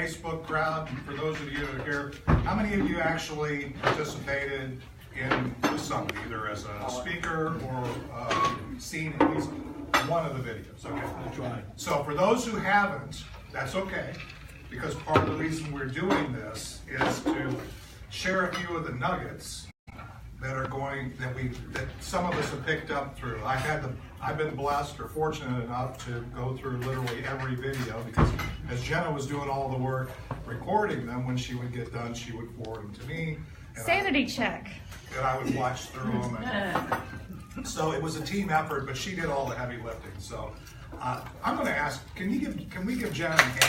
Facebook crowd, for those of you that are here, how many of you actually participated in the summit, either as a speaker or seen at least one of the videos? Okay. So for those who haven't, that's okay, because part of the reason we're doing this is to share a few of the nuggets that are that some of us have picked up through. I've been blessed or fortunate enough to go through literally every video, because as Jena was doing all the work recording them, when she would get done, she would forward them to me. Sanity check. And I would watch through them. And so it was a team effort, but she did all the heavy lifting. So I'm going to ask, can we give Jena a hand?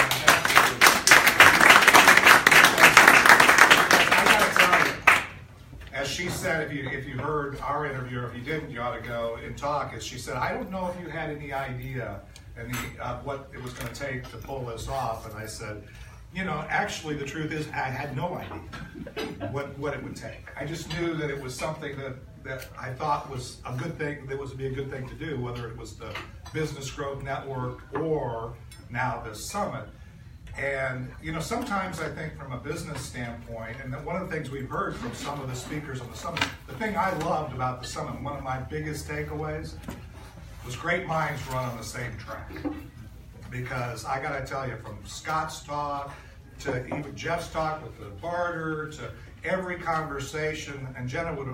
I got to tell you, as she said, if you heard our interview, or if you didn't, you ought to go and talk. As she said, I don't know if you had any idea what it was going to take to pull this off. And I said, actually the truth is I had no idea what it would take. I just knew that it was something that I thought was a good thing, that would be a good thing to do, whether it was the Business Growth Network or now this summit. And sometimes I think from a business standpoint, and one of the things we've heard from some of the speakers on the summit, the thing I loved about the summit, one of my biggest takeaways, was great minds run on the same track. Because I got to tell you, from Scott's talk to even Jeff's talk with the barter to every conversation, and Jena would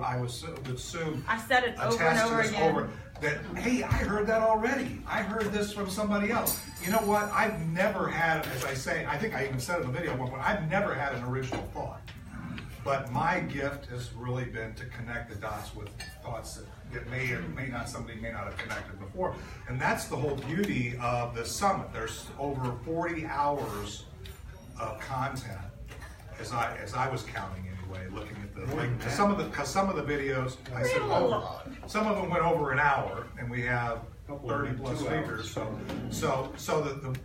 assume I said it over and over again. That, hey, I heard that already. I heard this from somebody else. You know what? I've never had, as I say, I think I even said it in the video at one point, I've never had an original thought. But my gift has really been to connect the dots with thoughts that may or may not, somebody may not have connected before. And that's the whole beauty of the summit. There's over 40 hours of content, as I was counting anyway, looking at the link. Because some of the videos, I said some of them went over an hour, and we have 30 plus speakers. So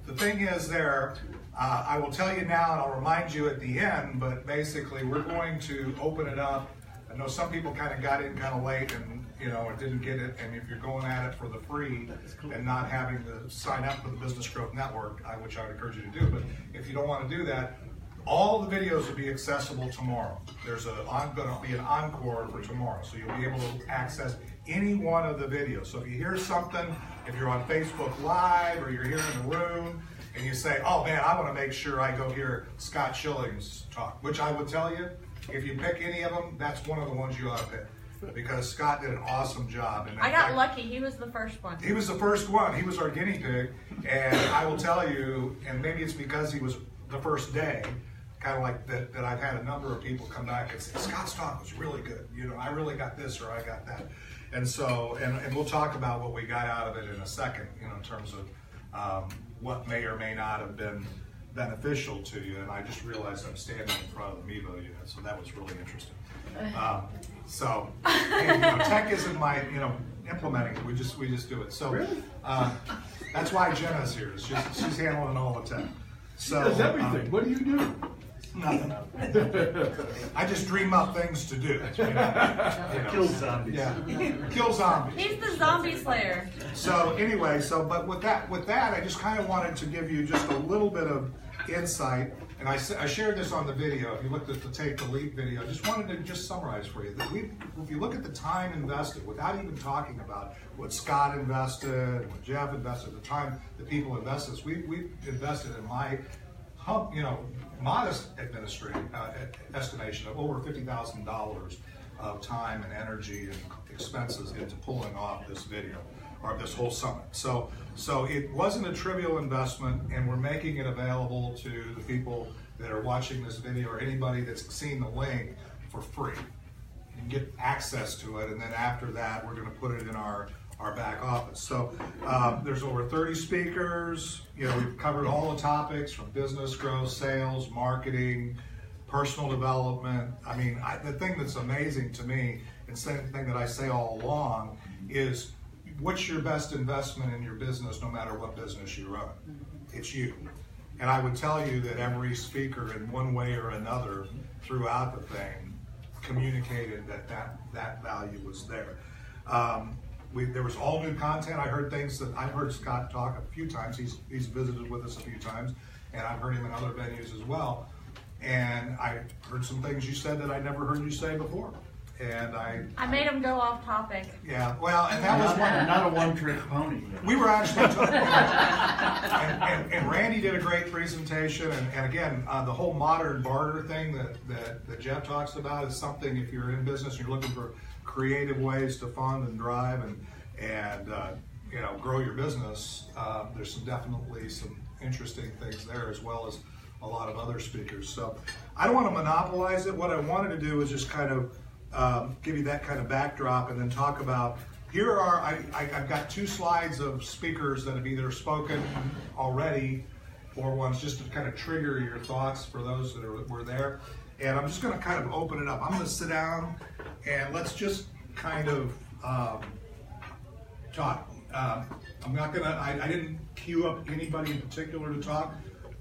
the thing is there, I will tell you now, and I'll remind you at the end, but basically we're going to open it up. I know some people kind of got in kind of late and or didn't get it, and if you're going at it for the free and not having to sign up for the Business Growth Network, which I would encourage you to do, but if you don't want to do that, all the videos will be accessible tomorrow. There's going to be an encore for tomorrow, so you'll be able to access any one of the videos. So if you hear something, if you're on Facebook Live or you're here in the room, and you say, oh man, I want to make sure I go hear Scott Schilling's talk, which I would tell you, if you pick any of them, that's one of the ones you ought to pick. Because Scott did an awesome job. And I got lucky. He was the first one. He was the first one. He was our guinea pig. And I will tell you, and maybe it's because he was the first day, kind of like that I've had a number of people come back and say, Scott's talk was really good. I really got this or I got that. And so, and we'll talk about what we got out of it in a second, in terms of what may or may not have been beneficial to you. And I just realized I'm standing in front of the Mevo unit, so that was really interesting. Tech isn't my, implementing it. We just do it. So that's why Jena's here. She's handling all the tech. So she does everything. What do you do? Nothing. I just dream up things to do. Kill zombies. Yeah, kill zombies. He's the zombie slayer. So anyway, but with that, I just kind of wanted to give you just a little bit of insight. And I shared this on the video. If you looked at the Take the Lead video, I just wanted to just summarize for you that if you look at the time invested, without even talking about what Scott invested, and what Jeff invested, the time that people invested, we've invested in my modest estimation of over $50,000 of time and energy and expenses into pulling off this video, or this whole summit. So it wasn't a trivial investment, and we're making it available to the people that are watching this video or anybody that's seen the link for free. You can get access to it, and then after that, we're going to put it in our back office. So there's over 30 speakers. We've covered all the topics from business growth, sales, marketing, personal development. I mean, the thing that's amazing to me, and same thing that I say all along, is what's your best investment in your business, no matter what business you run? It's you. And I would tell you that every speaker in one way or another throughout the thing communicated that value was there. There was all new content. I heard things that I've heard Scott talk a few times. He's visited with us a few times. and I've heard him in other venues as well. And I heard some things you said that I never heard you say before. And I made him go off topic. yeah, well, and that was one. Not a one-trick pony. We were actually talking, and Randy did a great presentation. And again, the whole modern barter thing that Jeff talks about is something. If you're in business, you're looking for creative ways to fund and drive and you know, grow your business. There's definitely some interesting things there, as well as a lot of other speakers. So I don't want to monopolize it. What I wanted to do is just kind of give you that kind of backdrop, and then talk about, here are, I've got 2 slides of speakers that have either spoken already or ones just to kind of trigger your thoughts for those that were there. And I'm just going to kind of open it up. I'm going to sit down and let's just kind of talk. I'm not going to, I didn't queue up anybody in particular to talk.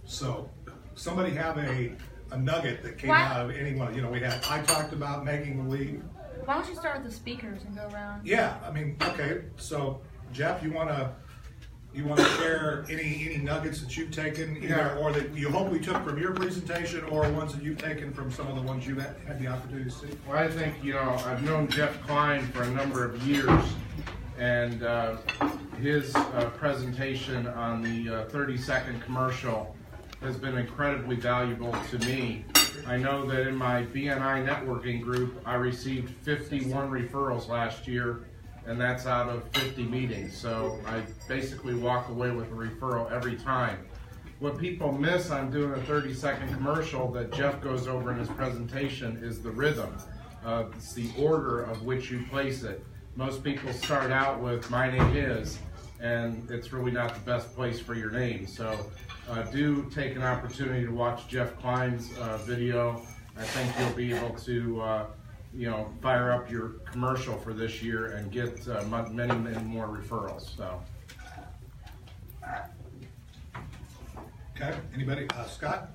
So somebody have a nugget that came out of anyone. You know, I talked about making the league. Why don't you start with the speakers and go around? Yeah, I mean, okay. So Jeff, you want to share any nuggets that you've taken, either or that you hope we took from your presentation, or ones that you've taken from some of the ones you've had the opportunity to see? Well, I think, you know, I've known Jeff Klein for a number of years, and his presentation on the 30-second commercial has been incredibly valuable to me. I know that in my BNI networking group, I received 51 referrals last year, and that's out of 50 meetings. So I basically walk away with a referral every time. What people miss on doing a 30-second commercial that Jeff goes over in his presentation is the rhythm. It's the order of which you place it. Most people start out with "my name is," and it's really not the best place for your name. So do take an opportunity to watch Jeff Klein's video. I think you'll be able to you know, fire up your commercial for this year and get many more referrals. So. Okay, anybody? Scott?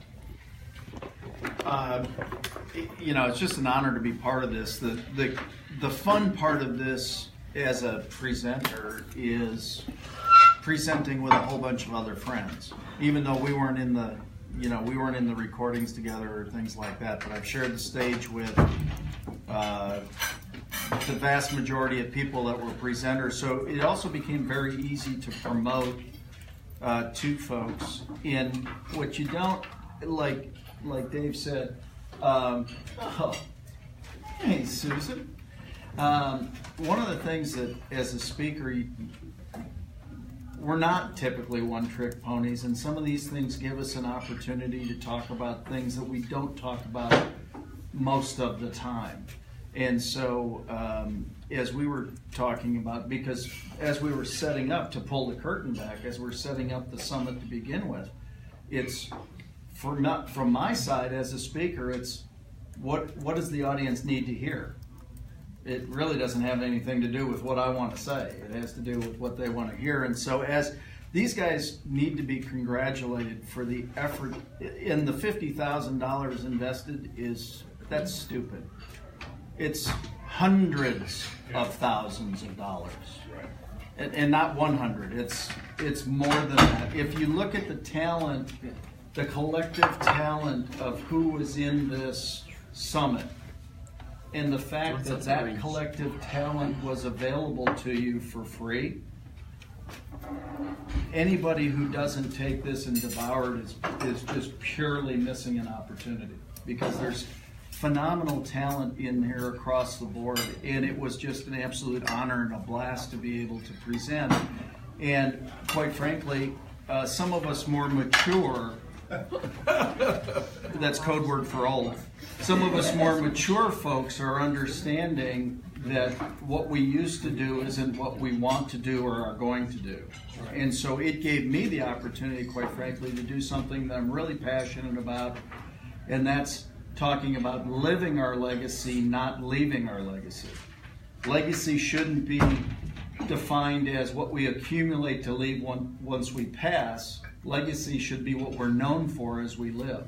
You know, it's just an honor to be part of this. The fun part of this as a presenter is presenting with a whole bunch of other friends. Even though we weren't in the, you know, we weren't in the recordings together or things like that, but I've shared the stage with the vast majority of people that were presenters. So it also became very easy to promote to folks in what you don't, like Dave said, oh, hey Susan. One of the things that as a speaker, we're not typically one-trick ponies, and some of these things give us an opportunity to talk about things that we don't talk about most of the time. And so as we were talking about, because as we were setting up, to pull the curtain back, as we're setting up the summit to begin with, it's from my side as a speaker, it's what does the audience need to hear? It really doesn't have anything to do with what I want to say. It has to do with what they want to hear. And so as these guys need to be congratulated for the effort, and the $50,000 invested that's stupid. It's hundreds of thousands of dollars. And not 100. It's more than that. If you look at the talent, the collective talent of who was in this summit, and the fact that that collective talent was available to you for free, anybody who doesn't take this and devour it is just purely missing an opportunity, because there's phenomenal talent in here across the board, and it was just an absolute honor and a blast to be able to present. And quite frankly, some of us more mature, that's code word for old, some of us more mature folks are understanding that what we used to do isn't what we want to do or are going to do. And so it gave me the opportunity, quite frankly, to do something that I'm really passionate about, and that's talking about living our legacy, not leaving our legacy. Legacy shouldn't be defined as what we accumulate to leave once we pass. Legacy should be what we're known for as we live.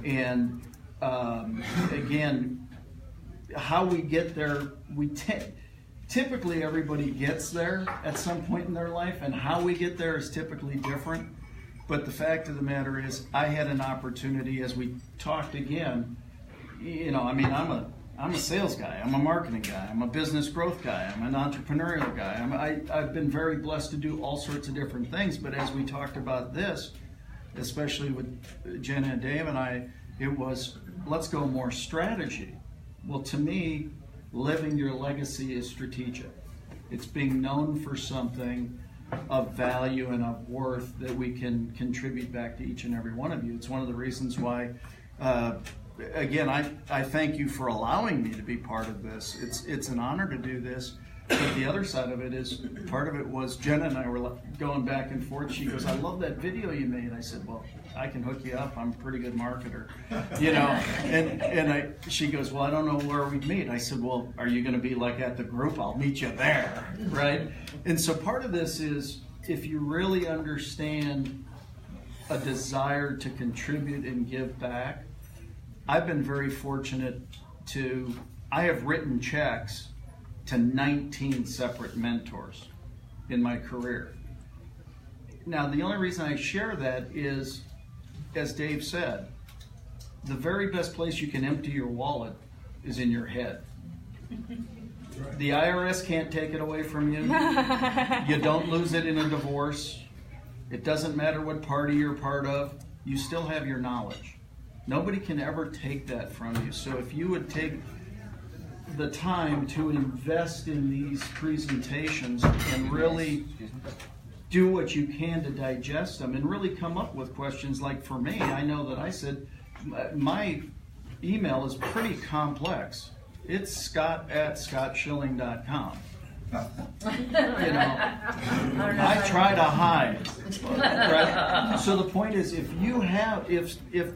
And again, how we get there, typically everybody gets there at some point in their life, and how we get there is typically different. But the fact of the matter is, I had an opportunity as we talked again. I'm a sales guy. I'm a marketing guy. I'm a business growth guy. I'm an entrepreneurial guy. I've been very blessed to do all sorts of different things. But as we talked about this, especially with Jena and Dave and I, it was, let's go more strategy. Well, to me, living your legacy is strategic. It's being known for something of value and of worth that we can contribute back to each and every one of you. It's one of the reasons why, again, I thank you for allowing me to be part of this. It's an honor to do this. But the other side of it is, part of it was Jenna and I were going back and forth. She goes, I love that video you made. I said, well, I can hook you up. I'm a pretty good marketer, she goes, well, I don't know where we'd meet. I said, well, are you going to be like at the group? I'll meet you there, right? And so part of this is, if you really understand a desire to contribute and give back, I've been very fortunate I have written checks to 19 separate mentors in my career. Now, the only reason I share that is, as Dave said, the very best place you can empty your wallet is in your head. The IRS can't take it away from you. You don't lose it in a divorce. It doesn't matter what party you're part of. You still have your knowledge. Nobody can ever take that from you. So if you would take the time to invest in these presentations and really do what you can to digest them and really come up with questions. Like for me, I know that I said my email is pretty complex. It's scott@scottschilling.com. I try to hide. Right? So the point is, if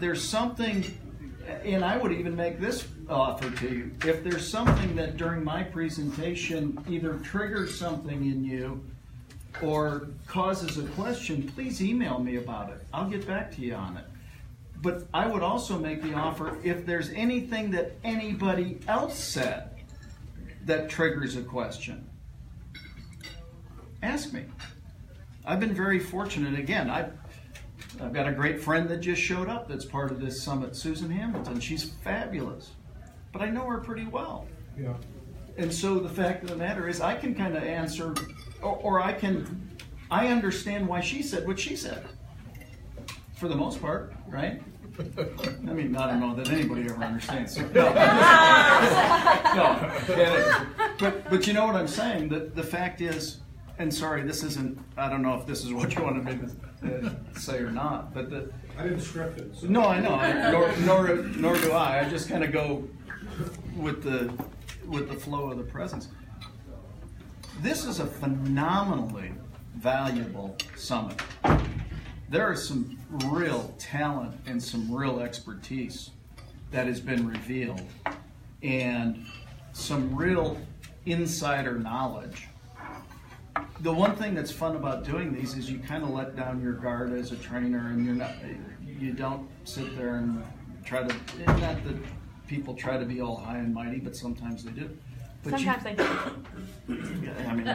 there's something, and I would even make this offer to you, if there's something that during my presentation either triggers something in you or causes a question, please email me about it. I'll get back to you on it. But I would also make the offer, if there's anything that anybody else said that triggers a question, ask me. I've been very fortunate. Again, I've got a great friend that just showed up that's part of this summit, Susan Hamilton. She's fabulous. But I know her pretty well. Yeah. And so the fact of the matter is, I can kind of answer, or I understand why she said what she said. For the most part, right? I mean, I don't know that anybody ever understands. No. But you know what I'm saying? The fact is, and sorry, this isn't, I don't know if this is what you wanted me to say or not, but I didn't script it. So. No, I know, nor do I. I just kind of go with the flow of the presence. This is a phenomenally valuable summit. There is some real talent and some real expertise that has been revealed, and some real insider knowledge. The one thing that's fun about doing these is you kind of let down your guard as a trainer, and you don't sit there and try to, not that people try to be all high and mighty, but sometimes they do. But Sometimes they do. I mean,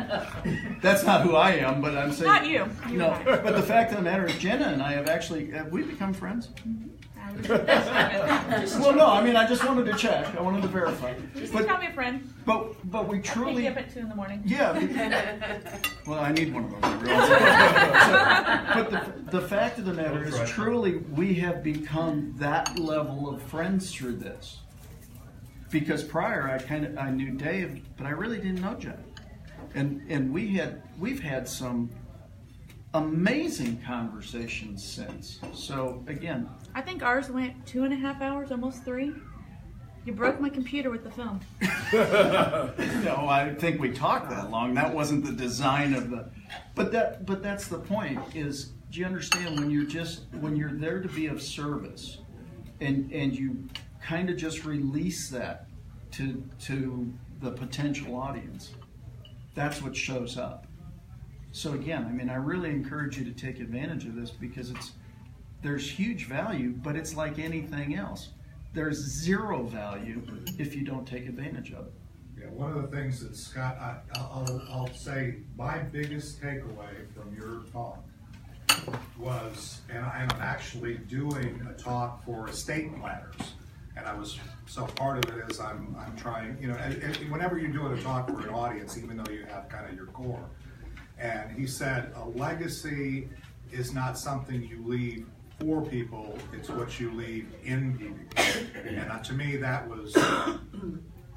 that's not who I am, but I'm saying. Not you. No, but the fact of the matter is, Jenna and I have we become friends? Well, no, I mean, I just wanted to check. I wanted to verify. Just call me a friend. But we truly. I pick you up at 2 in the morning. Yeah. Well, I need one of those. But the fact of the matter is, truly, we have become that level of friends through this. Because prior, I knew Dave, but I really didn't know Jen. And we've had some amazing conversations since. So again, I think ours went 2.5 hours, almost 3. You broke my computer with the film. No, I think we talked that long. That wasn't the design of the. But that's the point. Is, do you understand when you're there to be of service, and you kind of just release that to the potential audience? That's what shows up. So again, I mean, I really encourage you to take advantage of this, because there's huge value, but it's like anything else. There's zero value if you don't take advantage of it. Yeah, one of the things that Scott, I'll say, my biggest takeaway from your talk was, and I'm actually doing a talk for estate planners. And so part of it is I'm trying, and whenever you're doing a talk for an audience, even though you have kind of your core, and he said, a legacy is not something you leave for people, it's what you leave in people. And to me, that was,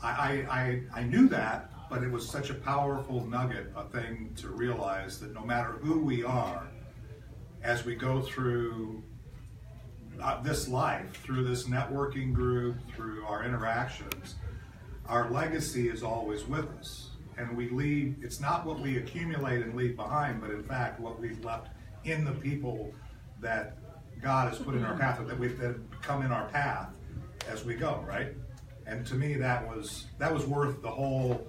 I knew that, but it was such a powerful nugget, a thing to realize that no matter who we are, as we go through this life, through this networking group, through our interactions, our legacy is always with us. And we leave, it's not what we accumulate and leave behind, but in fact what we've left in the people that God has put in our path, that come in our path as we go, right? And to me, that was worth all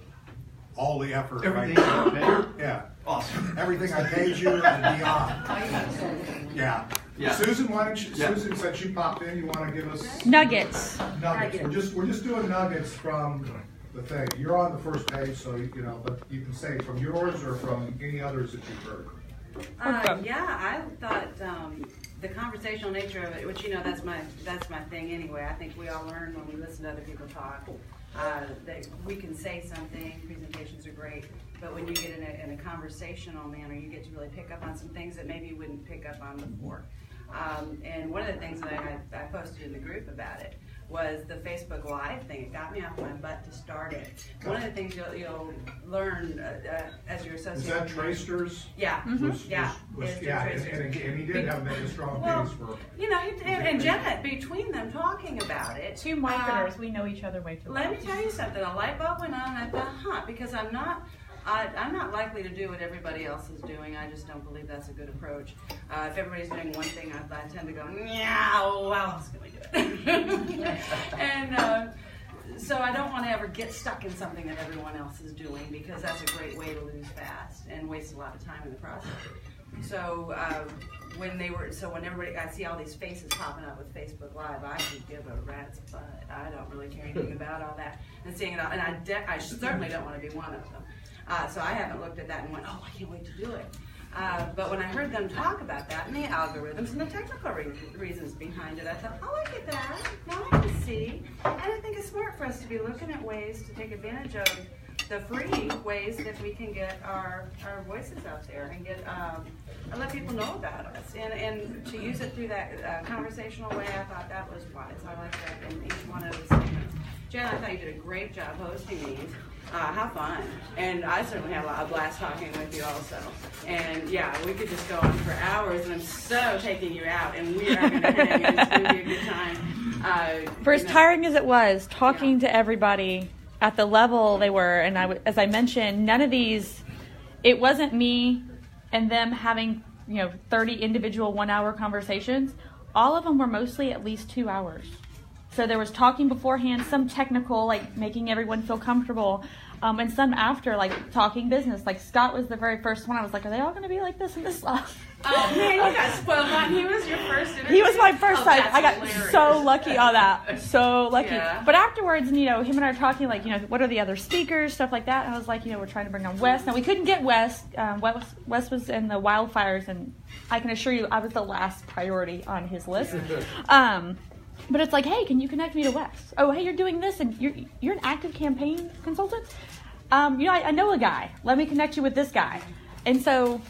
the effort. Everything right? you paid? Yeah. Awesome. Everything I paid you and beyond. Yeah. Yeah. Susan, why don't you, Yeah. Susan, since you popped in, you want to give us Nuggets. nuggets? We're just doing nuggets from the thing. You're on the first page, so but you can say from yours or from any others that you've heard. Yeah, I thought the conversational nature of it, which that's my thing anyway. I think we all learn when we listen to other people talk. That we can say something. Presentations are great, but when you get in a conversational manner, you get to really pick up on some things that maybe you wouldn't pick up on before. And one of the things that I posted in the group about it was the Facebook Live thing. It got me off my butt to start it. One of the things you'll learn as your associate. Is that Trasters? Yeah. And he did have made a strong case for. And Jena, between them talking about it. Two marketers, we know each other way too well. Let me tell you something. A light bulb went on, and I thought, because I'm not likely to do what everybody else is doing. I just don't believe that's a good approach. If everybody's doing one thing, I tend to go, yeah, how else can we do it? And so I don't want to ever get stuck in something that everyone else is doing, because that's a great way to lose fast and waste a lot of time in the process. So when everybody, I see all these faces popping up with Facebook Live, I could give a rat's butt. I don't really care anything about all that. And seeing it all, and I certainly don't want to be one of them. So I haven't looked at that and went, I can't wait to do it. But when I heard them talk about that and the algorithms and the technical reasons behind it, I thought, I look at that. Now I can see. And I think it's smart for us to be looking at ways to take advantage of the free ways that we can get our voices out there and get and let people know about us. And to use it through that conversational way, I thought that was wise. I like that in each one of the segments. Jen, I thought you did a great job hosting these. How fun. And I certainly had a blast talking with you also. And yeah, we could just go on for hours, and I'm so taking you out, and we are going to hang, and it's going to be a good time. For as tiring as it was, talking to everybody at the level they were, and as I mentioned, none of these, it wasn't me and them having 30 individual 1 hour conversations. All of them were mostly at least 2 hours. So there was talking beforehand, some technical, like making everyone feel comfortable, and some after, like talking business. Like Scott was the very first one. I was like, are they all going to be like this in this lab? Oh man, you got spoiled. He was your first interview? He was my first time. I got hilarious. so lucky on that. So lucky. Yeah. But afterwards, him and I were talking, like, what are the other speakers, stuff like that. And I was like, we're trying to bring on Wes. Now, we couldn't get Wes. Wes was in the wildfires, and I can assure you I was the last priority on his list. But it's like, hey, can you connect me to Wes? Oh, hey, you're doing this, and you're an active campaign consultant? I know a guy. Let me connect you with this guy. And so,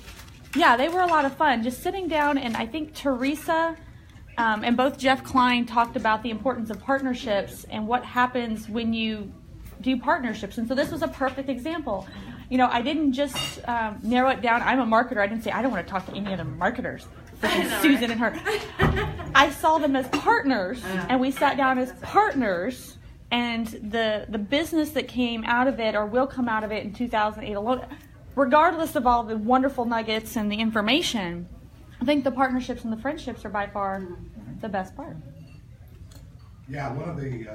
yeah, they were a lot of fun. Just sitting down, and I think Teresa and both Jeff Klein talked about the importance of partnerships and what happens when you do partnerships. And so this was a perfect example. I didn't just narrow it down. I'm a marketer. I didn't say, I don't want to talk to any other marketers. Susan and her. I saw them as partners, and we sat down as partners, and the business that came out of it, or will come out of it in 2008 alone, regardless of all the wonderful nuggets and the information, I think the partnerships and the friendships are by far the best part. Yeah, one of the,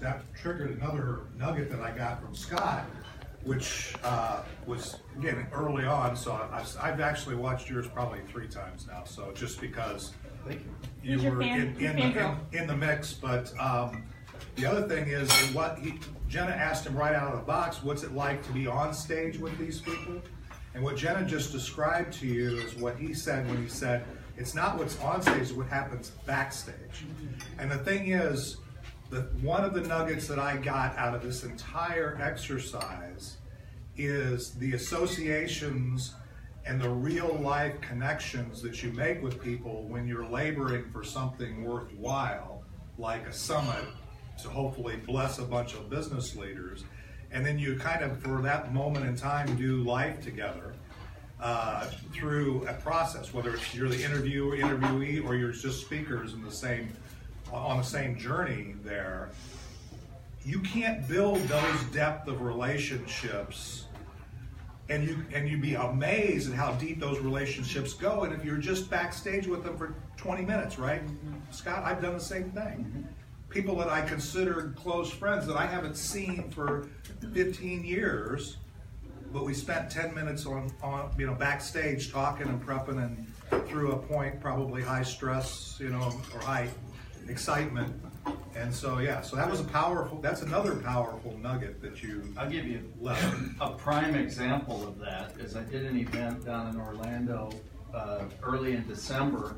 that triggered another nugget that I got from Scott, which was, again, early on, so I've actually watched yours probably 3 times now, so just because you were in the mix. But the other thing is, Jena asked him right out of the box, what's it like to be on stage with these people? And what Jenna just described to you is what he said when he said, it's not what's on stage, it's what happens backstage. And the thing is, one of the nuggets that I got out of this entire exercise is the associations and the real life connections that you make with people when you're laboring for something worthwhile, like a summit to hopefully bless a bunch of business leaders. And then you kind of, for that moment in time, do life together through a process, whether it's you're the interviewee, or you're just speakers in on the same journey there. You can't build those depth of relationships, and you'd be amazed at how deep those relationships go. And if you're just backstage with them for 20 minutes, right? Scott, I've done the same thing. People that I considered close friends that I haven't seen for 15 years, but we spent 10 minutes on backstage talking and prepping, and through a point probably high stress, or high excitement. And so so that's another powerful nugget that I'll give you left. a prime example of that is I did an event down in Orlando early in December,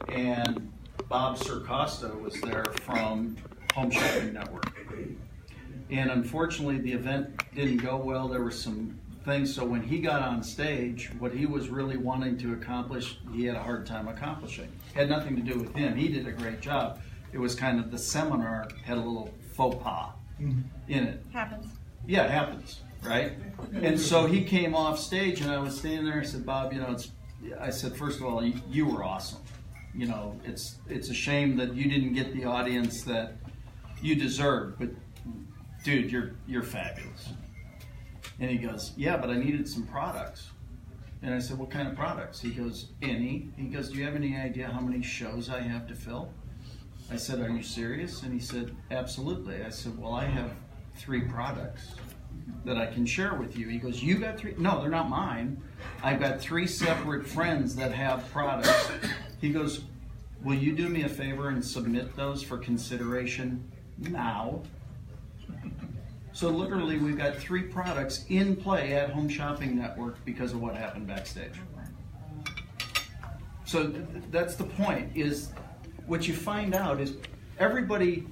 and Bob Sircosta was there from Home Shopping Network. And unfortunately, the event didn't go well. There were some things. So when he got on stage, what he was really wanting to accomplish, he had a hard time accomplishing. Had nothing to do with him. He did a great job. It was kind of the seminar had a little faux pas in it. Happens. Yeah, it happens, right? And so he came off stage, and I was standing there. I said, Bob, I said, first of all, you were awesome. It's a shame that you didn't get the audience that you deserved, but dude, you're fabulous. And he goes, yeah, but I needed some products. And I said, what kind of products? He goes, any. He goes, do you have any idea how many shows I have to fill? I said, are you serious? And he said, absolutely. I said, well, I have 3 products that I can share with you. He goes, you got 3? No, they're not mine. I've got 3 separate friends that have products. He goes, will you do me a favor and submit those for consideration now? So literally, we've got 3 products in play at Home Shopping Network because of what happened backstage. So that's the point, is what you find out is everybody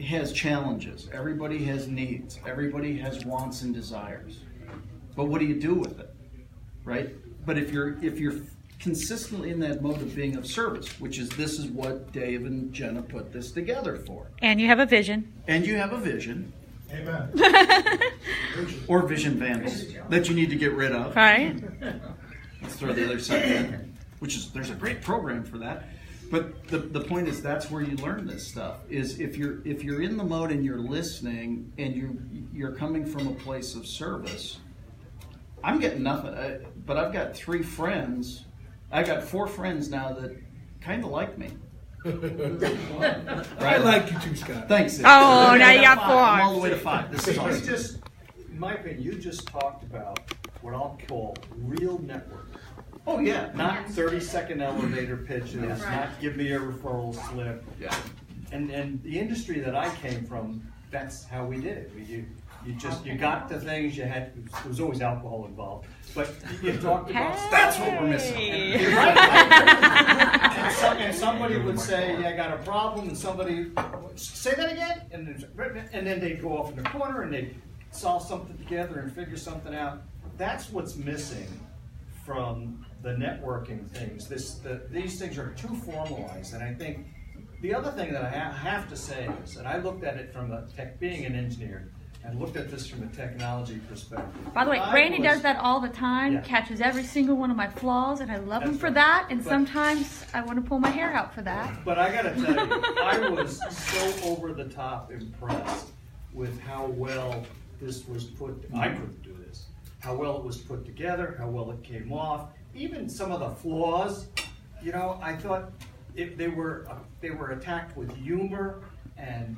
has challenges, everybody has needs, everybody has wants and desires. But what do you do with it, right? But if you're consistently in that mode of being of service, this is what Dave and Jenna put this together for. And you have a vision. And you have a vision. Amen. Or vision vandals that you need to get rid of. Right. Let's throw the other side in, there's a great program for that. But the point is, that's where you learn this stuff, is if you're in the mode and you're listening and you're coming from a place of service. I'm getting nothing, but I've got 3 friends. I've got 4 friends now that kind of like me. Right? I like you too, Scott. Thanks. Oh, now you got 4. I'm all the way to 5. This is awesome. In my opinion, you just talked about what I'll call real network. Oh yeah, Not 30-second elevator pitches, not give me a referral slip. Yeah. And the industry that I came from, that's how we did it. You got the things, there was always alcohol involved, but you talked about stuff. That's what we're missing. And somebody would say, yeah, I got a problem, and somebody, say that again? And then they'd go off in the corner and they'd solve something together and figure something out. That's what's missing from the networking things. These things are too formalized, and I think the other thing that I have to say is, and I looked at it from being an engineer, and looked at this from a technology perspective. By the way, Randy does that all the time, catches every single one of my flaws, and I love him for that, and sometimes I want to pull my hair out for that. But I gotta tell you, I was so over the top impressed with how well this was put. I couldn't do this. How well it was put together, how well it came off, even some of the flaws. I thought they were attacked with humor, and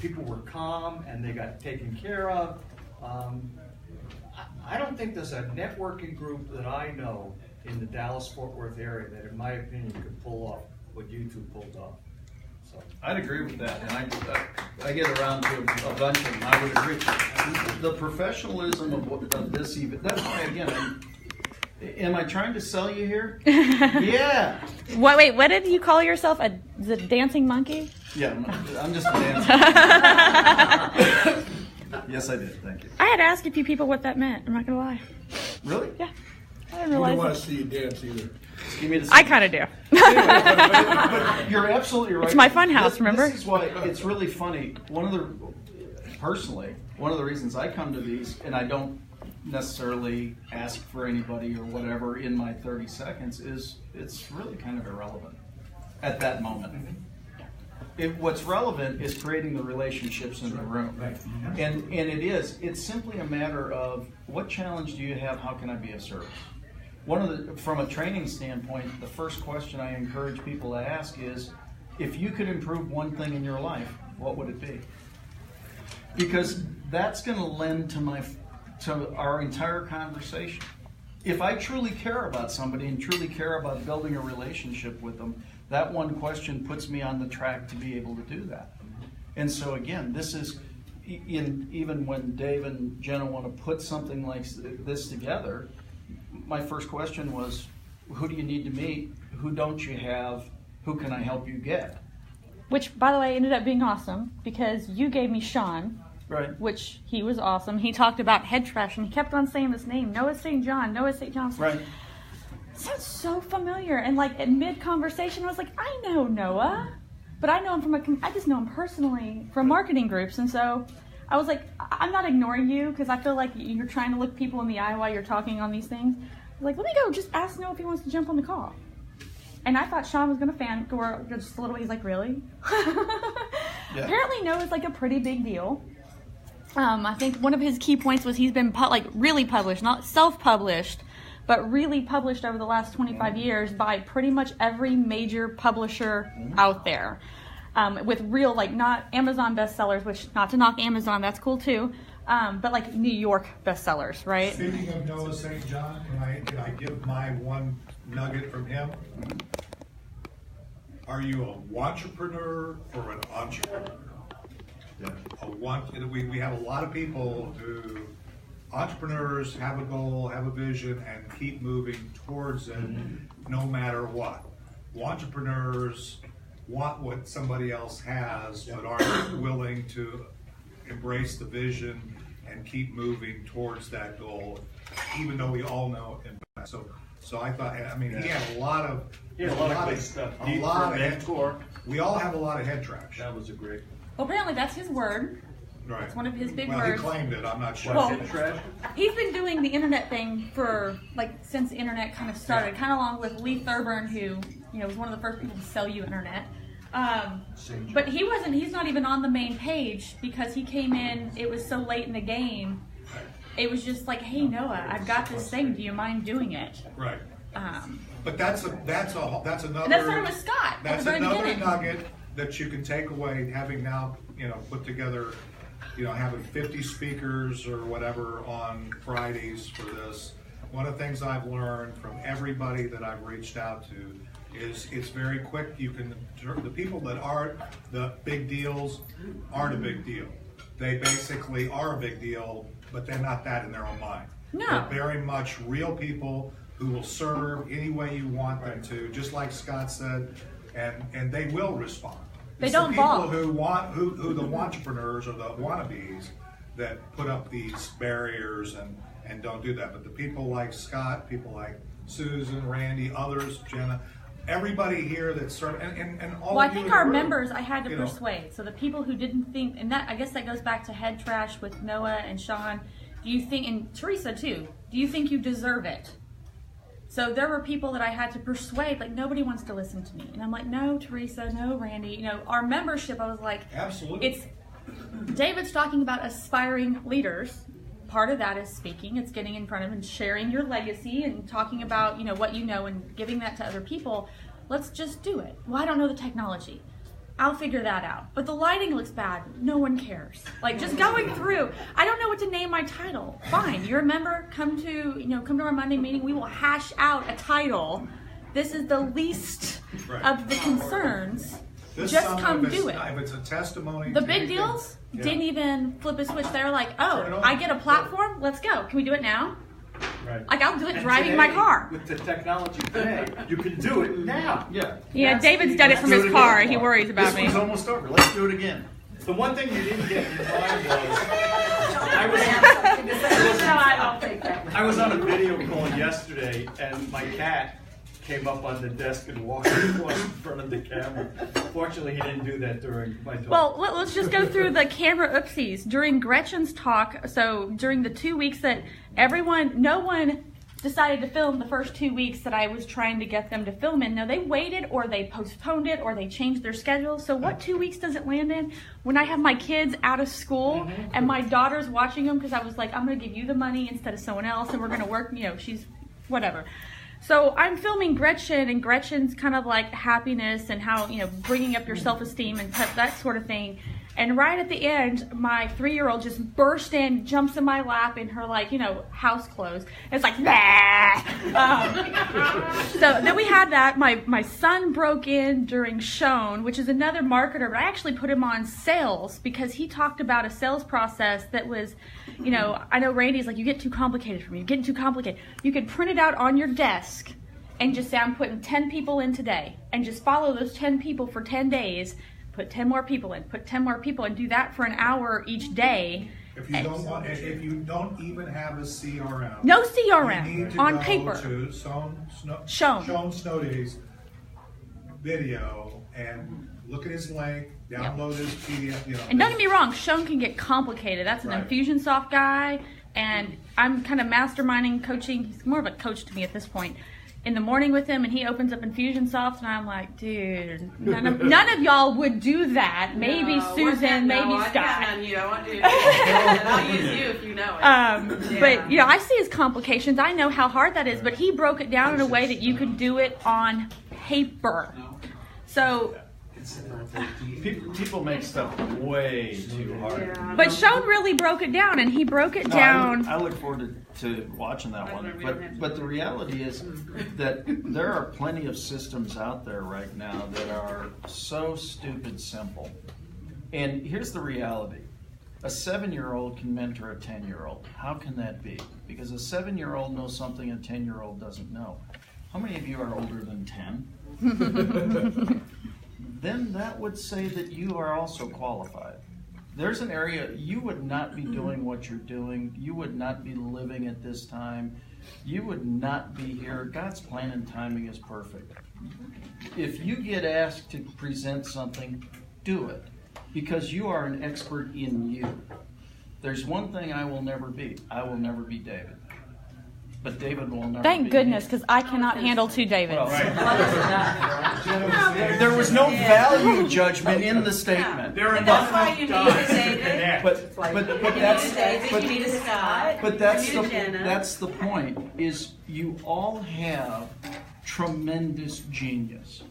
people were calm, and they got taken care of. I don't think there's a networking group that I know in the Dallas-Fort Worth area that, in my opinion, could pull off what you 2 pulled off. So. I'd agree with that, and I get around to a bunch of them. I would agree. The professionalism of this event. That's why, again, am I trying to sell you here? Yeah. Wait, what did you call yourself? The dancing monkey? Yeah, I'm just a dancer. Yes, I did. Thank you. I had asked a few people what that meant. I'm not gonna lie. Really? Yeah, I didn't You don't realize. want to see you dance either. Give me the. I kind of do. But you're absolutely right. It's my fun house, remember? This is why it's really funny. Personally, one of the reasons I come to these, and I don't necessarily ask for anybody or whatever in my 30 seconds, is it's really kind of irrelevant at that moment. What's relevant is creating the relationships in the room. And it's simply a matter of what challenge do you have, how can I be of service? From a training standpoint, the first question I encourage people to ask is, if you could improve one thing in your life, what would it be? Because that's going to lend to our entire conversation. If I truly care about somebody and truly care about building a relationship with them, that one question puts me on the track to be able to do that. And so again, this is, even when Dave and Jenna want to put something like this together, my first question was, who do you need to meet? Who don't you have? Who can I help you get? Which, by the way, ended up being awesome because you gave me Sean. Right. Which he was awesome. He talked about head trash and he kept on saying this name, Noah St. John, Noah St. Johnson. Right. Sounds so familiar. And like in mid-conversation, I was like, I know Noah, but I know him I just know him personally from marketing groups. And so I was like, I'm not ignoring you because I feel like you're trying to look people in the eye while you're talking on these things. I was like, let me go just ask Noah if he wants to jump on the call. And I thought Sean was going to fangirl just a little. He's like, really? Yeah. Apparently Noah's like a pretty big deal. I think one of his key points was he's been really published, not self-published, but really published over the last 25 years by pretty much every major publisher out there. With real, not Amazon bestsellers, which, not to knock Amazon, that's cool too, but like New York bestsellers, right? Speaking of Noah St. John, can I give my one nugget from him? Are you a wantrepreneur or an entrepreneur? We have a lot of people who, entrepreneurs, have a goal, have a vision, and keep moving towards it no matter what. Entrepreneurs want what somebody else has, but aren't willing to embrace the vision and keep moving towards that goal, even though we all know it. So I thought, he had a lot of good stuff. Mentor. We all have a lot of head trash. That was a great. Well, apparently that's his word. Right. It's one of his big Well, words. he claimed it. I'm not sure. Well, Head trash? He's been doing the internet thing for since the internet kind of started, kind of along with Lee Thurburn, who was one of the first people to sell you internet. But he's not even on the main page because he came in, it was so late in the game. It was just like, hey Noah, I've got this thing, do you mind doing it? Right. But that's another. And that's sort of with Scott. At That's the very another beginning. nugget that you can take away, having now put together, having 50 speakers or whatever on Fridays for this. One of the things I've learned from everybody that I've reached out to is it's very quick. The people that are the big deals aren't a big deal. They basically are a big deal, but they're not that in their own mind. No. They're very much real people who will serve any way you want them to, just like Scott said, and they will respond. They It's don't the people balk. who the entrepreneurs or the wannabes that put up these barriers and don't do that. But the people like Scott, people like Susan, Randy, others, Jenna, everybody here that's serving, and all. Well, I of you think in the our room, members I had to persuade. So the people who didn't think, and that I guess that goes back to head trash with Noah and Sean. Do you think, and Teresa too, do you think you deserve it? So there were people that I had to persuade, nobody wants to listen to me. And I'm like, no, Teresa, no, Randy. Our membership, I was like, absolutely. David's talking about aspiring leaders. Part of that is speaking. It's getting in front of and sharing your legacy and talking about, what you know and giving that to other people. Let's just do it. Well, I don't know the technology. I'll figure that out. But the lighting looks bad. No one cares. Just going through. I don't know what to name my title. Fine. You're a member. Come to our Monday meeting. We will hash out a title. This is the least of the concerns. This just summer, come if it's do it. not- If it's a testimony. The to big anything, deals yeah. didn't even flip a switch. They were like, Turn it oh, on. I get a platform? Let's go. Can we do it now? Right. Like, I'll do it And driving my today, car. With the technology today, you can do it now. Yeah. Yeah, That's David's the- done it let's from do his it car. again. He worries about This me. one's almost over. Let's do it again. The one thing you didn't get in your mind was, I was on a video call yesterday, and my cat came up on the desk and walked across in front of the camera. Fortunately, he didn't do that during my talk. Well, let's just go through the camera oopsies. During Gretchen's talk, so during the 2 weeks that no one decided to film the first 2 weeks that I was trying to get them to film in. No, they waited or they postponed it or they changed their schedule. So what 2 weeks does it land in? When I have my kids out of school and my daughter's watching them because I was like, I'm going to give you the money instead of someone else and we're going to work, she's whatever. So I'm filming Gretchen, and Gretchen's kind of like happiness and how, bringing up your self-esteem and that sort of thing. And right at the end, my 3-year-old just burst in, jumps in my lap in her, house clothes. And it's like, nah! So then we had that. My son broke in during Shown, which is another marketer, but I actually put him on sales because he talked about a sales process that was, I know Randy's like, you get too complicated for me. You're getting too complicated. You could print it out on your desk and just say, I'm putting 10 people in today, and just follow those 10 people for 10 days. Put 10 more people in, put 10 more people, and do that for an hour each day. If you don't even have a CRM. No you CRM need to on go paper. to Shown Snowday's video and look at his link, download his PDF. And don't get me wrong, Shown can get complicated. That's an Right. Infusionsoft guy, and I'm kind of masterminding, coaching. He's more of a coach to me at this point. In the morning with him, and he opens up Infusionsoft, and I'm like, dude, none of y'all would do that. Maybe Susan, maybe Scott. I want to do that. I'll use you if you know it. But I see his complications. I know how hard that is. But he broke it down in a way that you could do it on paper. So. People make stuff way too hard. But Shown really broke it down, and he broke it down. I look forward to watching that one. But the reality is that there are plenty of systems out there right now that are so stupid simple. And here's the reality. A 7-year-old can mentor a 10-year-old. How can that be? Because a 7-year-old knows something a 10-year-old doesn't know. How many of you are older than 10? Then that would say that you are also qualified. There's an area you would not be doing what you're doing. You would not be living at this time. You would not be here. God's plan and timing is perfect. If you get asked to present something, do it. Because you are an expert in you. There's one thing I will never be. I will never be David. But David will never be Thank goodness, me. because I cannot handle 2 Davids. Well, there was no value judgment in the statement. There are And that's enough why you need guys a to David. connect. But that's You need a David, you need a Scott. But that's you need a Jena. that's the point. Is you all have tremendous genius.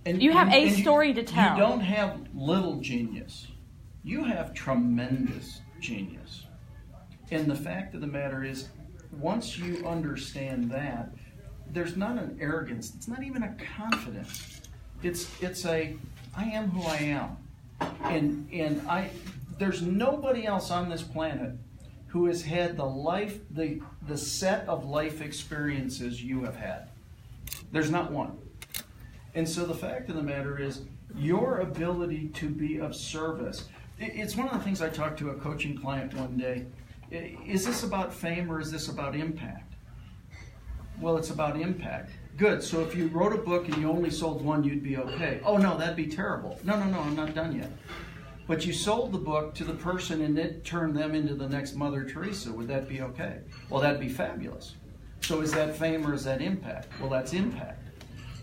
And You have a and story to tell. You don't have little genius. You have tremendous genius. And the fact of the matter is, once you understand that, there's not an arrogance. It's not even a confidence. It's a I am who I am, and there's nobody else on this planet who has had the set of life experiences you have had. There's not one. And so the fact of the matter is, your ability to be of service. It's one of the things I talked to a coaching client one day. Is this about fame or is this about impact? Well, it's about impact. Good. So if you wrote a book and you only sold one, you'd be okay. Oh, no, that'd be terrible. No, I'm not done yet. But you sold the book to the person and it turned them into the next Mother Teresa. Would that be okay? Well, that'd be fabulous. So is that fame or is that impact? Well, that's impact.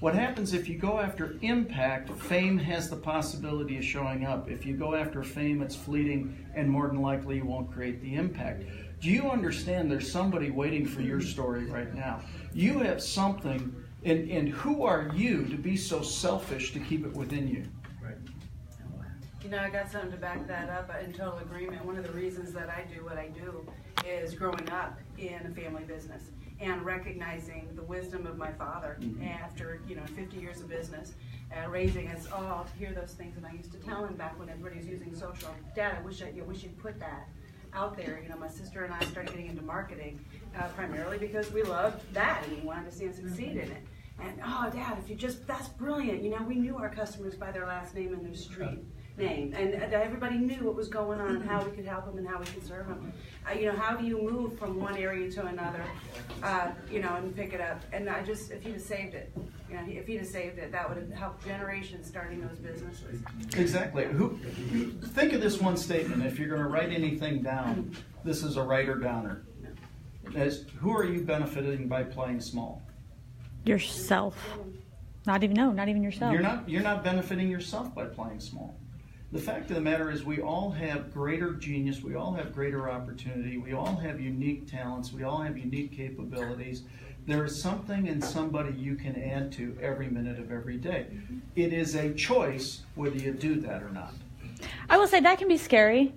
What happens if you go after impact, fame has the possibility of showing up. If you go after fame, it's fleeting, and more than likely you won't create the impact. Do you understand there's somebody waiting for your story right now? You have something, and who are you to be so selfish to keep it within you? Right. I got something to back that up in total agreement. One of the reasons that I do what I do is growing up in a family business. and recognizing the wisdom of my father after 50 years of business, raising us all to hear those things. And I used to tell him back when everybody was using social, Dad, I wish you'd put that out there. My sister and I started getting into marketing primarily because we loved that and we wanted to see him succeed in it. And oh, Dad, that's brilliant. We knew our customers by their last name and their street name, and everybody knew what was going on and how we could help them and how we could serve them. How do you move from one area to another, and pick it up? And if he'd have saved it, that would have helped generations starting those businesses. Exactly. Think of this one statement. If you're going to write anything down, this is a writer-downer. Who are you benefiting by playing small? Yourself. Not even yourself. You're not benefiting yourself by playing small. The fact of the matter is we all have greater genius, we all have greater opportunity, we all have unique talents, we all have unique capabilities. There is something in somebody you can add to every minute of every day. It is a choice whether you do that or not. I will say that can be scary.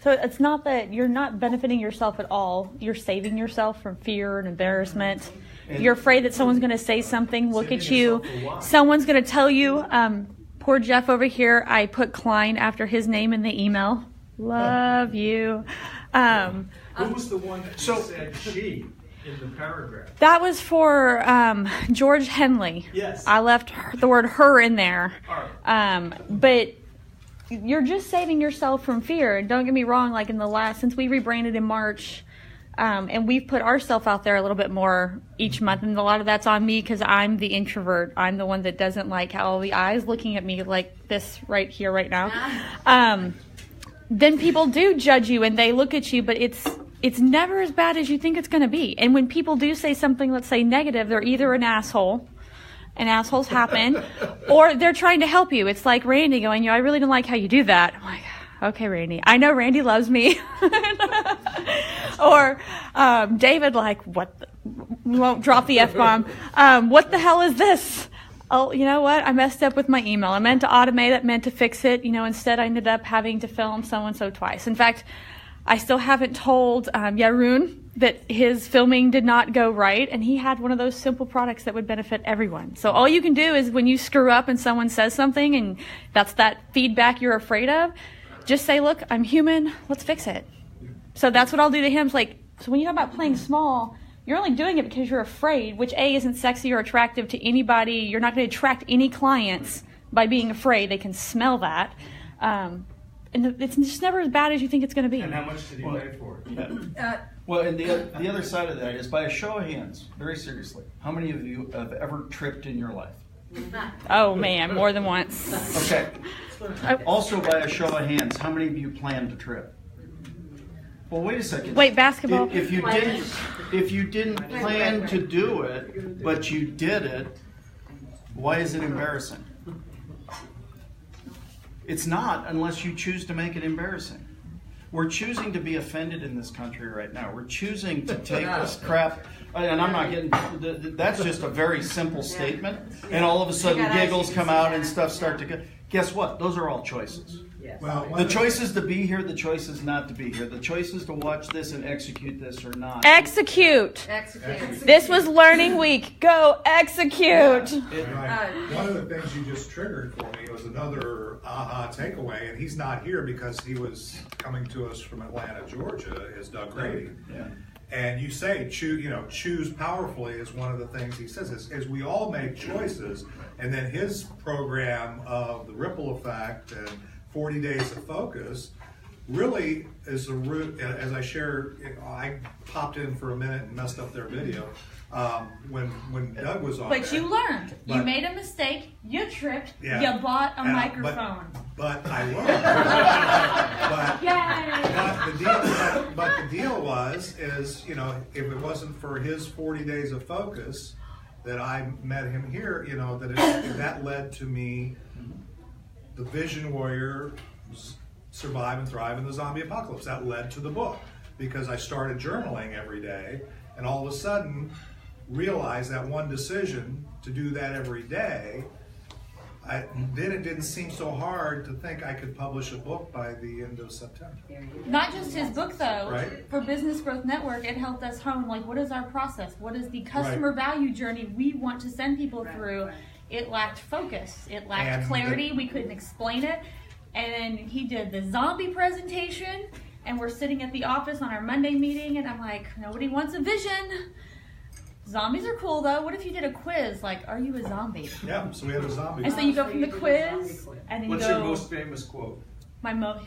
So it's not that you're not benefiting yourself at all. You're saving yourself from fear and embarrassment. You're afraid that someone's going to say something, look at you. Someone's going to tell you, poor Jeff over here, I put Klein after his name in the email. Love you. Who was the one that said she in the paragraph? That was for George Henley. Yes. I left the word her in there. But you're just saving yourself from fear. And don't get me wrong, like since we rebranded in March, and we've put ourselves out there a little bit more each month, and a lot of that's on me because I'm the introvert. I'm the one that doesn't like how all the eyes looking at me like this right here, right now. Then people do judge you and they look at you, but it's never as bad as you think it's going to be. And when people do say something, let's say negative, they're either an asshole, and assholes happen, or they're trying to help you. It's like Randy going, I really don't like how you do that. I'm like, okay, Randy. I know Randy loves me. Or David, like, we won't drop the F-bomb. What the hell is this? Oh, you know what? I messed up with my email. I meant to automate it, meant to fix it. Instead I ended up having to film so-and-so twice. In fact, I still haven't told Yaroon that his filming did not go right, and he had one of those simple products that would benefit everyone. So all you can do is when you screw up and someone says something, and that's that feedback you're afraid of, just say, look, I'm human, let's fix it. So that's what I'll do to him. It's like, so when you talk about playing small, you're only doing it because you're afraid, which A, isn't sexy or attractive to anybody. You're not going to attract any clients by being afraid. They can smell that. And it's just never as bad as you think it's going to be. And how much did he pay for it? Well, and the other side of that is, by a show of hands, very seriously, how many of you have ever tripped in your life? Oh, man, more than once. Okay. Also, by a show of hands, how many of you plan to trip? Well, wait a second. Wait, basketball? If you didn't plan to do it, but you did it, why is it embarrassing? It's not unless you choose to make it embarrassing. We're choosing to be offended in this country right now. We're choosing to take this crap, and I'm not getting, that's just a very simple statement, and all of a sudden giggles come out and stuff start to go. Guess what? Those are all choices. Yes. Well, The choice is to be here, the choice is not to be here. The choice is to watch this and execute this or not. Execute. Execute. This was learning week. Go execute. One of the things you just triggered for me was another aha takeaway, and he's not here because he was coming to us from Atlanta, Georgia, is Doug Grady. Yeah. And you say, choose powerfully is one of the things he says, is we all make choices, and then his program of the ripple effect and 40 days of focus really is the root. As I shared, I popped in for a minute and messed up their video when Doug was on. But there. you learned. You But- made a mistake. You tripped. Yeah. You bought a And microphone. But I learned. Yay! But the deal was, if it wasn't for his 40 days of focus, that I met him here, that led to me, the Vision Warrior, Survive and Thrive in the Zombie Apocalypse. That led to the book because I started journaling every day, and all of a sudden realized that one decision to do that every day then it didn't seem so hard to think I could publish a book by the end of September. Not just his book though. Right. For Business Growth Network, it helped us hone like what is our process? What is the customer value journey we want to send people through? It lacked focus. It lacked clarity. We couldn't explain it. And then he did the zombie presentation, and we're sitting at the office on our Monday meeting, and I'm like, nobody wants a vision. Zombies are cool though. What if you did a quiz like, are you a zombie? Yeah, so we had a zombie. And so you go from the quiz, and then you What's go. your most famous quote?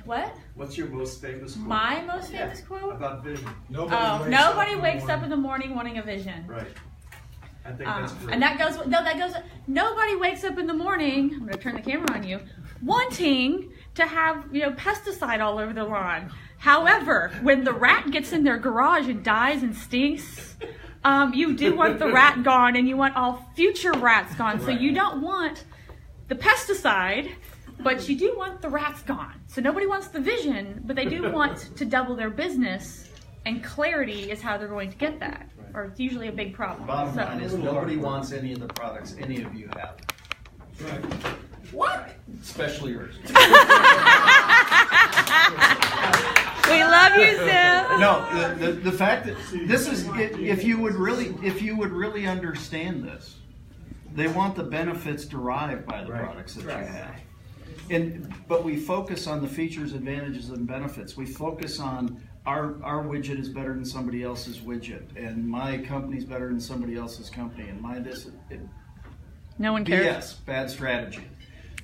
What? What's your most famous quote? My most famous quote? About vision. Nobody wakes up in the morning wanting a vision. Right. I think that's great. And that goes. Nobody wakes up in the morning. I'm going to turn the camera on you, wanting to have pesticide all over the lawn. However, when the rat gets in their garage and dies and stinks, you do want the rat gone, and you want all future rats gone. So you don't want the pesticide, but you do want the rats gone. So nobody wants the vision, but they do want to double their business, and clarity is how they're going to get that. Or it's usually a big problem. Bottom line is nobody wants any of the products any of you have. Right. What? Especially yours. We love you, Sam. No, the fact that this is, if you would really understand this, they want the benefits derived by the products that you have. But we focus on the features, advantages, and benefits. We focus on our widget is better than somebody else's widget, and my company's better than somebody else's company, and no one cares. Yes, bad strategy.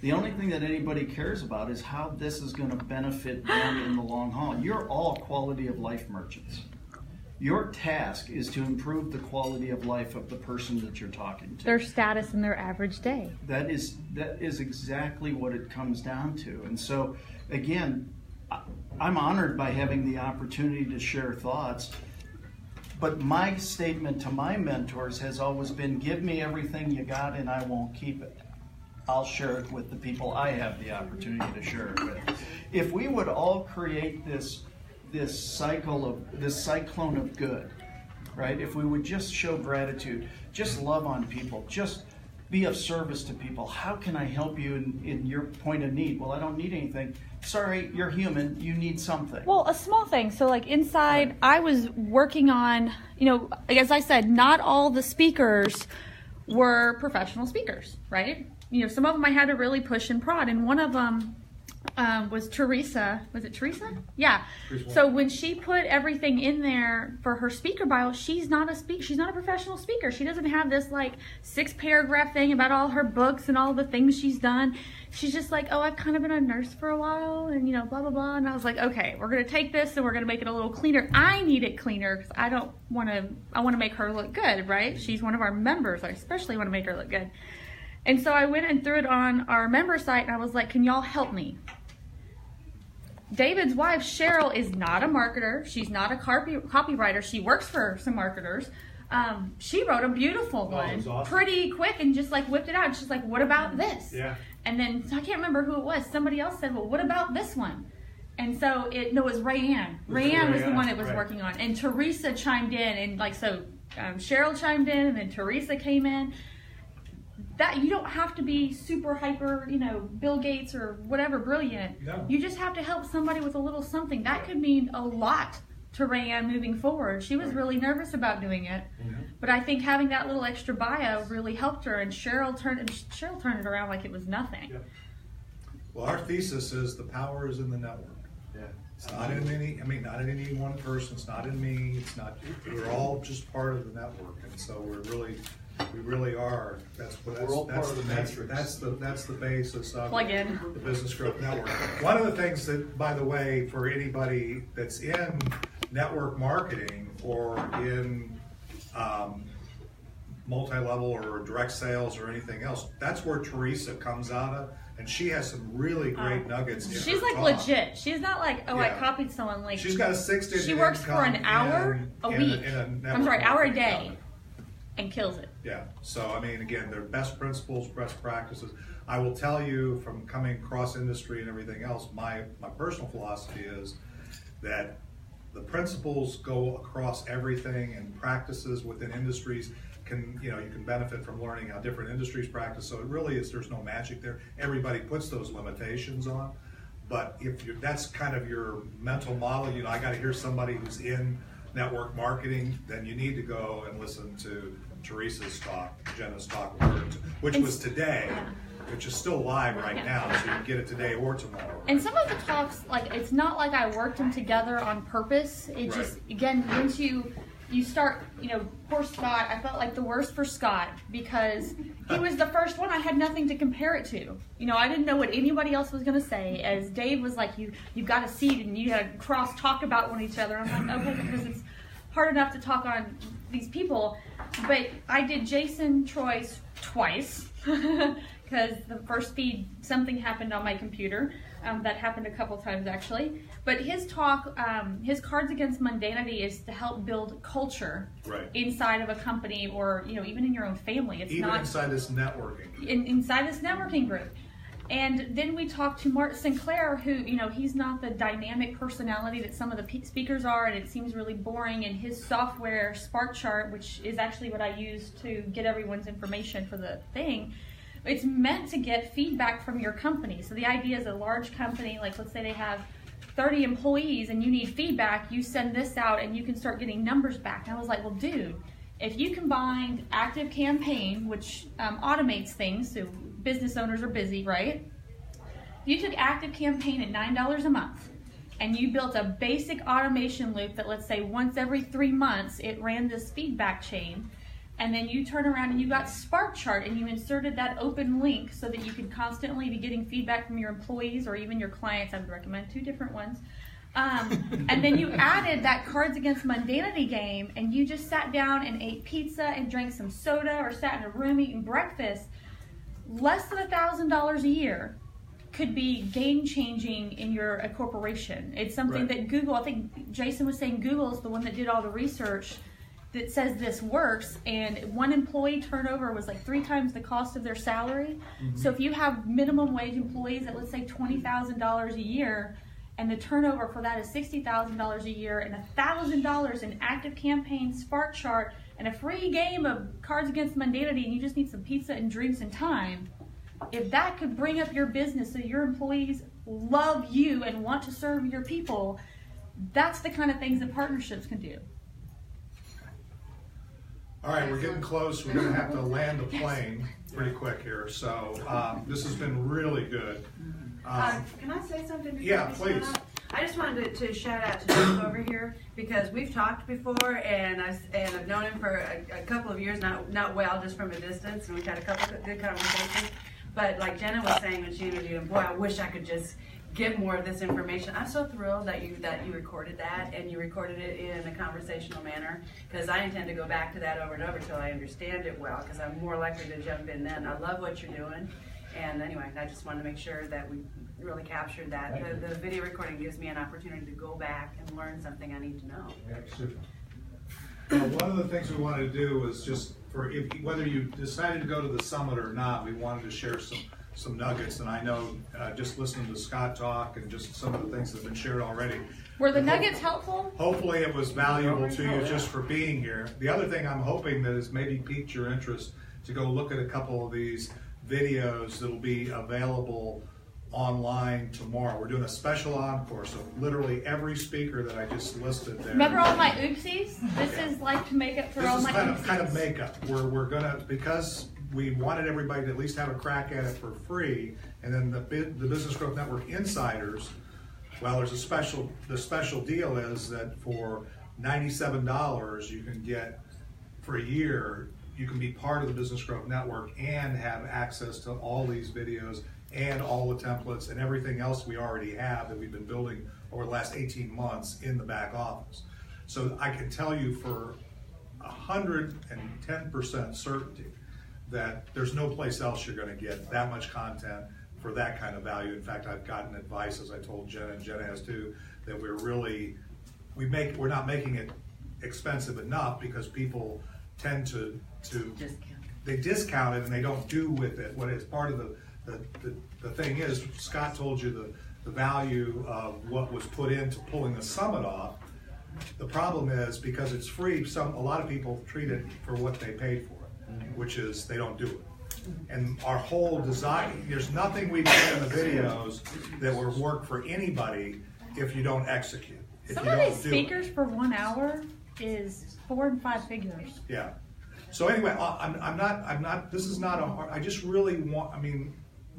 The only thing that anybody cares about is how this is going to benefit them in the long haul. You're all quality of life merchants. Your task is to improve the quality of life of the person that you're talking to. Their status in their average day. That is exactly what it comes down to. And so, again, I'm honored by having the opportunity to share thoughts. But my statement to my mentors has always been, give me everything you got and I won't keep it. I'll share it with the people I have the opportunity to share it with. If we would all create this cyclone of good, right? If we would just show gratitude, just love on people, just be of service to people. How can I help you in your point of need? Well, I don't need anything. Sorry, you're human. You need something. Well, a small thing. So like inside, I was working on, as I said, not all the speakers were professional speakers, right? Some of them I had to really push and prod, and one of them was Teresa. Was it Teresa? Yeah. So when she put everything in there for her speaker bio, she's not a professional speaker. She doesn't have this like 6-paragraph thing about all her books and all the things she's done. She's just like, oh, I've kind of been a nurse for a while, and blah blah blah. And I was like, okay, we're gonna take this and we're gonna make it a little cleaner. I need it cleaner because I want to make her look good, right? She's one of our members. I especially want to make her look good. And so I went and threw it on our member site, and I was like, can y'all help me? David's wife, Cheryl, is not a marketer. She's not a copywriter. She works for some marketers. She wrote a beautiful one, awesome. Pretty quick, and just like whipped it out. She's like, what about this? Yeah. And then, I can't remember who it was. Somebody else said, well, what about this one? And so, it was Rayanne. Rayanne was the one that was working on. And Teresa chimed in, and Cheryl chimed in, and then Teresa came in. That you don't have to be super hyper, Bill Gates or whatever brilliant. No. You just have to help somebody with a little something. That could mean a lot to Rayanne moving forward. She was really nervous about doing it, but I think having that little extra bio really helped her. And Cheryl turned it around like it was nothing. Yeah. Well, our thesis is the power is in the network. Yeah. It's not in not in any one person. It's not in me. It's not. We're all just part of the network, and so we really are. That's the basis of the Business Growth Network. One of the things that, by the way, for anybody that's in network marketing or in multi-level or direct sales or anything else, that's where Teresa comes out of, and she has some really great nuggets. She's like legit. She's not like, I copied someone. Like she's got a 6-digit. She works for an hour a week. Hour a day. And kills it. Yeah. So, again, they're best principles, best practices. I will tell you from coming across industry and everything else, my personal philosophy is that the principles go across everything and practices within industries. can, you can benefit from learning how different industries practice. So it really is, there's no magic there. Everybody puts those limitations on. But if that's kind of your mental model, I got to hear somebody who's in network marketing, then you need to go and listen to Teresa's talk, Jena's talk, which was today, which is still live right now, so you can get it today or tomorrow. And some of the talks, like, it's not like I worked them together on purpose. It just, again, once you start, poor Scott, I felt like the worst for Scott because he was the first one. I had nothing to compare it to. I didn't know what anybody else was going to say. As Dave was like, you've got a seat and you got to cross talk about one each other. I'm like, okay, because it's hard enough to talk on these people. But I did Jason Troy's twice because the first feed, something happened on my computer. That happened a couple times actually. But his talk, his Cards Against Mundanity is to help build culture inside of a company or, even in your own family. It's even not inside this networking. Inside this networking group. And then we talked to Mark Sinclair, who, he's not the dynamic personality that some of the speakers are, and it seems really boring. And his software, SparkChart, which is actually what I use to get everyone's information for the thing, it's meant to get feedback from your company. So the idea is a large company, like let's say they have 30 employees and you need feedback, you send this out and you can start getting numbers back. And I was like, well, dude, if you combined ActiveCampaign, which automates things, so business owners are busy, right? You took ActiveCampaign at $9 a month and you built a basic automation loop that, let's say, once every 3 months, it ran this feedback chain. And then you turn around and you got SparkChart and you inserted that open link so that you could constantly be getting feedback from your employees or even your clients. I would recommend 2 different ones. And then you added that Cards Against Mundanity game and you just sat down and ate pizza and drank some soda or sat in a room eating breakfast. Less than $1,000 a year could be game-changing in your corporation. It's something that Google, I think Jason was saying Google is the one that did all the research that says this works, and one employee turnover was like 3 times the cost of their salary. So if you have minimum wage employees at, let's say, $20,000 a year, and the turnover for that is $60,000 a year, and $1,000 in ActiveCampaign, SparkChart, and a free game of Cards Against Mundanity, and you just need some pizza and drinks and time, if that could bring up your business so your employees love you and want to serve your people, that's the kind of things that partnerships can do. All right, we're getting close. We're going to have to land the plane pretty quick here. So this has been really good. Can I say something? Yeah, please. I just wanted to shout out to Dave over here because we've talked before, and I've known him for a couple of years, not well, just from a distance, and we've had a couple of good conversations. But like Jena was saying when she interviewed him, boy, I wish I could just get more of this information. I'm so thrilled that you recorded that, and you recorded it in a conversational manner, because I intend to go back to that over and over till I understand it well, because I'm more likely to jump in then. I love what you're doing, and anyway, I just wanted to make sure that we really captured that. The video recording gives me an opportunity to go back and learn something I need to know. Yeah, super. Well, one of the things we wanted to do was just whether you decided to go to the summit or not, we wanted to share some nuggets, and I know just listening to Scott talk and just some of the things that have been shared already. Were the nuggets helpful? Hopefully it was valuable to you just for being here. The other thing I'm hoping that has maybe piqued your interest to go look at a couple of these videos that'll be available online tomorrow. We're doing a special encore, so literally every speaker that I just listed there. Remember all my oopsies? This is like to make up for all my oopsies. Kind of makeup. We're gonna, because we wanted everybody to at least have a crack at it for free, and then the Business Growth Network Insiders, well, there's the special deal is that for $97 you can get, for a year, you can be part of the Business Growth Network and have access to all these videos and all the templates and everything else we already have that we've been building over the last 18 months in the back office. So I can tell you for 110% certainty that there's no place else you're going to get that much content for that kind of value. In fact, I've gotten advice, as I told Jena, and Jena has too, that we're not making it expensive enough because people tend to discount it and they don't do with it what is part of the thing is. Scott told you the value of what was put into pulling the summit off. The problem is because it's free, a lot of people treat it for what they paid for. which is they don't do it. And our whole design, there's nothing we put in the videos that will work for anybody if you don't execute. If Some you of don't these do speakers it. for 1 hour is 4 and 5 figures. Yeah. So anyway, I'm not, this is not a hard, I just really want, I mean.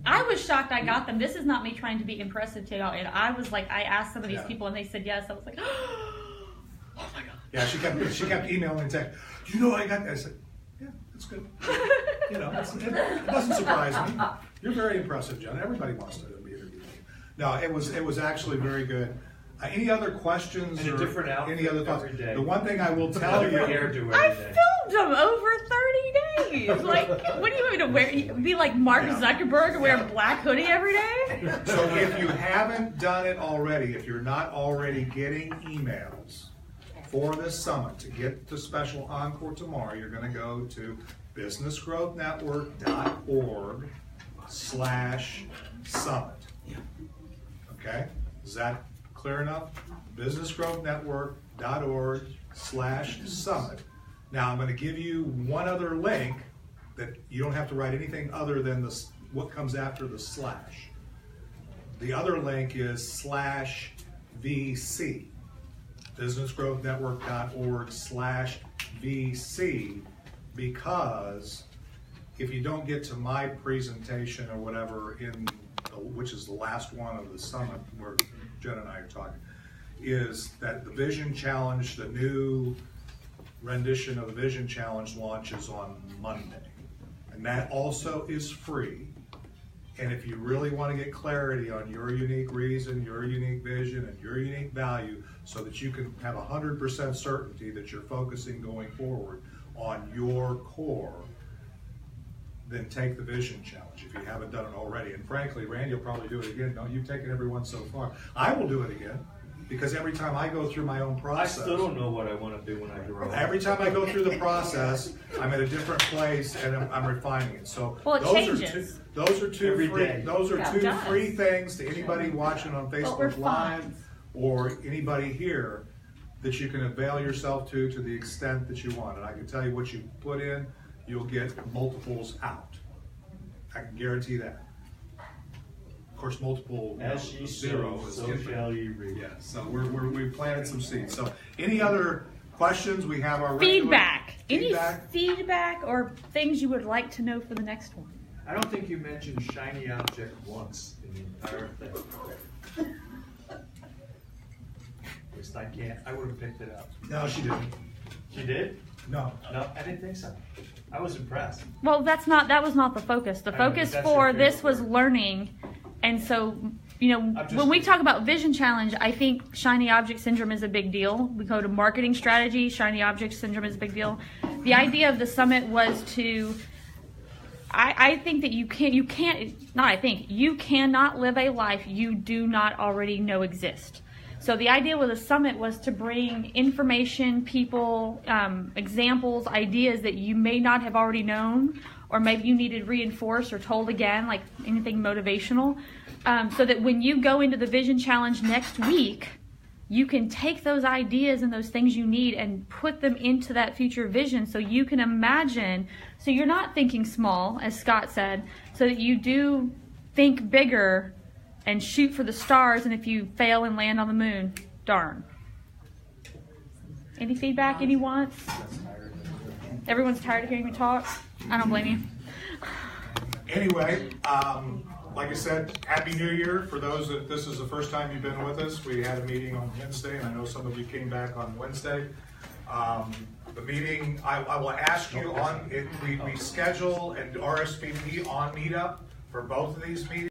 I was shocked I got them. This is not me trying to be impressive to y'all. And I was like, I asked some of these people and they said yes. I was like, oh my God. Yeah, she kept emailing and texting, you know I got that. I said, yeah, that's good. You know, it doesn't surprise me. You're very impressive, Jen. Everybody wants to be interviewed. No, it was actually very good. Any other questions And a or different outfit any other thoughts? every day. The one thing I will tell you, Hairdo I every day. filmed them over 30 days. Like, what do you want me to wear? Be like Mark Zuckerberg and wear a black hoodie every day? so if you haven't done it already, if you're not already getting emails for this summit, to get the special encore tomorrow, you're going to go to businessgrowthnetwork.org/summit. Okay? Is that clear enough? businessgrowthnetwork.org/summit. Now I'm going to give you one other link that you don't have to write anything other than this, what comes after the slash. The other link is /VC. businessgrowthnetwork.org/VC, because if you don't get to my presentation or whatever which is the last one of the summit where Jen and I are talking, is that the Vision Challenge, the new rendition of the Vision Challenge launches on Monday. And that also is free. And if you really want to get clarity on your unique reason, your unique vision, and your unique value, so that you can have 100% certainty that you're focusing going forward on your core, then take the Vision Challenge if you haven't done it already. And frankly, Randy will probably do it again. No, you've taken everyone so far. I will do it again, because every time I go through my own I process, still don't know what I want to do when I grow up. every time I go through the process, I'm at a different place and I'm refining it. So Well, it changes. Those are two Every free. day. Those are Yeah, it two does. free things to anybody watching on we're Facebook Live fine. or anybody here that you can avail yourself to the extent that you want. And I can tell you, what you put in, you'll get multiples out. I can guarantee that. Of course, multiple As she zero sows, is so infinite. shall you reap. Yeah, so we've planted some seeds. So any other questions? We have our regular Feedback. feedback. Any feedback or things you would like to know for the next one? I don't think you mentioned shiny object once in the entire thing. At least I can't. I would have picked it up. No, she didn't. She did? No. No, I didn't think so. I was impressed. Well, that was not the focus. The I know, focus that's for your this favorite was word. learning. And so, I'm just- when we talk about Vision Challenge, I think shiny object syndrome is a big deal. We go to marketing strategy, shiny object syndrome is a big deal. The idea of the summit was to, I think that you cannot live a life you do not already know exist. So the idea with the summit was to bring information, people, examples, ideas that you may not have already known, or maybe you needed reinforced or told again, like anything motivational, so that when you go into the Vision Challenge next week, you can take those ideas and those things you need and put them into that future vision, so you can imagine, so you're not thinking small, as Scott said, so that you do think bigger and shoot for the stars, and if you fail and land on the moon, darn. Any feedback, any wants? Everyone's tired of hearing me talk? I don't blame you. Anyway, like I said, Happy New Year. For those that this is the first time you've been with us, we had a meeting on Wednesday, and I know some of you came back on Wednesday. The meeting, I will ask you on, we schedule and RSVP on Meetup for both of these meetings.